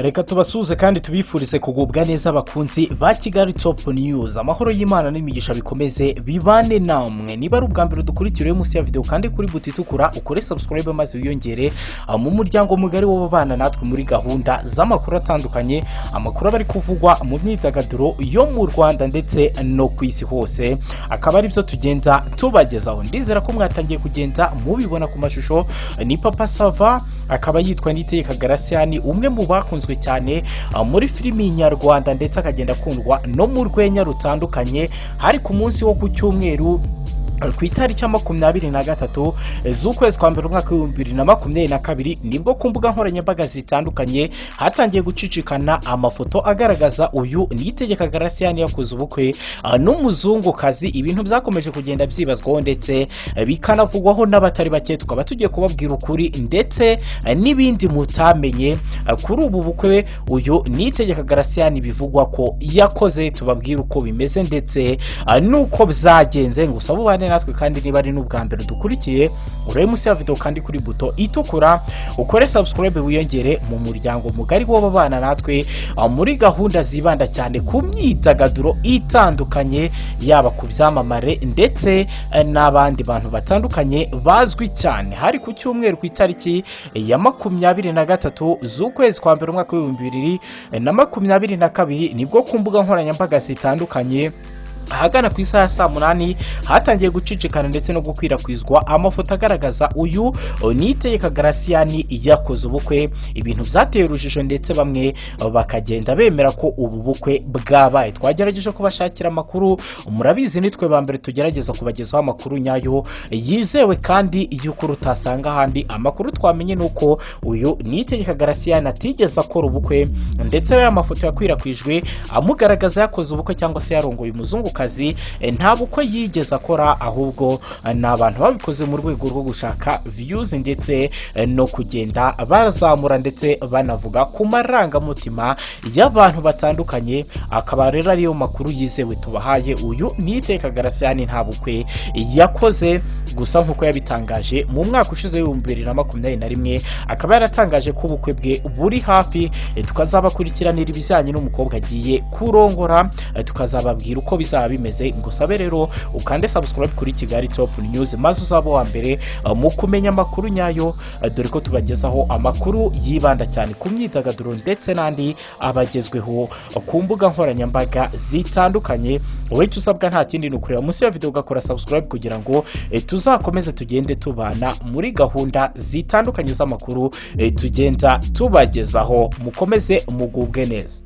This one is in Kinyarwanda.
Reka tubasuze kandi tubifurize kugubwa neza abakunzi ba Kigali Top News. Amahoro y'Imana n'imigisha bikomeze bibane namwe. Niba ari ubwa mbere dukurikiriye munsi ya video kandi kuri buti itukura ukore subscribe maze wiyongere mu muryango mugari w'abana natwe muri gahunda z'amakuru atandukanye, amakuru bari kuvugwa mu myidagaduro yo mu Rwanda ndetse no ku isi hose. Akaba ari byo tugenda tubagezaho. Ndizera ko mwatangiye kugenda mubibona ku mashusho. Ni Papa SAVA akaba yitwa Niteka Garasiani, umwe mu bakunzwe cyane muri filimi nyarwanda ndetse akagenda akundwa no mu rwenya rutandukanye. Hari ku munsi wo ku cyumweru ku itariki ya 23 z'ukwezi kwa mbere umwaka wa 2022 nibwo ku mbuga nkoranyambaga zitandukanye hatangiye gucicikana amafoto agaragaza uyu Niyitegeka Garasiani yakoze ubukwe n'umuzungukazi. Ibintu byakomeje kugenda byibazwaho ndetse bikanavugwaho n'abatari bake, tukaba tugiye kubabwira ukuri ndetse n'ibindi mutamenye kuri ubu bukwe uyu Niyitegeka Garasiani bivugwa ko yakoze. Tubabwira uko bimeze ndetse nuko byagenze. Ngusaba ubane natwe kandi niba ari n'ubwa mbere dukurikiye urebe munsi ya video kandi kuri buto itukura ukore subscribe wiyongere mu muryango mugari w'abana natwe muri gahunda zibanda cyane ku myidagaduro itandukanye, yaba ku byamamare ndetse n'abandi bantu batandukanye bazwi cyane. Hari ku cyumweru ku itariki ya 23 z'ukwezi kwa mbere umwaka wa 2022 nibwo ku mbuga nkoranyambaga zitandukanye ahagana ku isaha saa 8 hatangiye gucicikana ndetse no gukwirakwizwa amafoto agaragaza uyu Niyitegeka Garasiani yakoze ubukwe. Ibintu byateye urujijo ndetse bamwe bakagenda bemera ko ubu bukwe bwabaye. Twagerageje kubashakira amakuru, murabizi nitwe ba mbere tugerageza kubagezaho amakuru nyayo yizewe kandi yuko rutasanga handi. Amakuru twamenye nuko uyu Niyitegeka Garasiani atigeze akora ubukwe ndetse aya mafoto yakwirakwijwe amugaragaza yakoze ubukwe cyangwa se yarongoye umuzungukazi. Nta bukwe yigeze akora, ahubwo n'abantu babikoze mu rwego rwo gushaka views ndetse no kugenda barazamura ndetse banavuga ku marangamutima y'abantu batandukanye. Akaba rero ariyo makuru yizewe tubahaye. Uyu Niyitegeka Garasiani nta bukwe yakoze, gusa nkuko yabitangaje mu mwaka ushize wa 2021 akaba yaratangaje ko ubukwe bwe buri hafi. Tukazabakurikiranira ibijyanye n'umukobwa agiye kurongora, tukazababwira uko bizaba bimeze. Ngusabe rero ukande subscribe kuri Kigali Top News maze uzaba wa mbere mu kumenya amakuru nyayo, dore ko tubagezaho amakuru yibanda cyane ku myidagaduro ndetse n'andi abagezweho ku mbuga nkoranyambaga zitandukanye. Wowe tusabwa nta kindi nukureba munsi ya video ugakora subscribe kugira ngo tuzakomeze tugende tubana muri gahunda zitandukanye z'amakuru tugenda tubagezaho. Mukomeze mugubwe neza.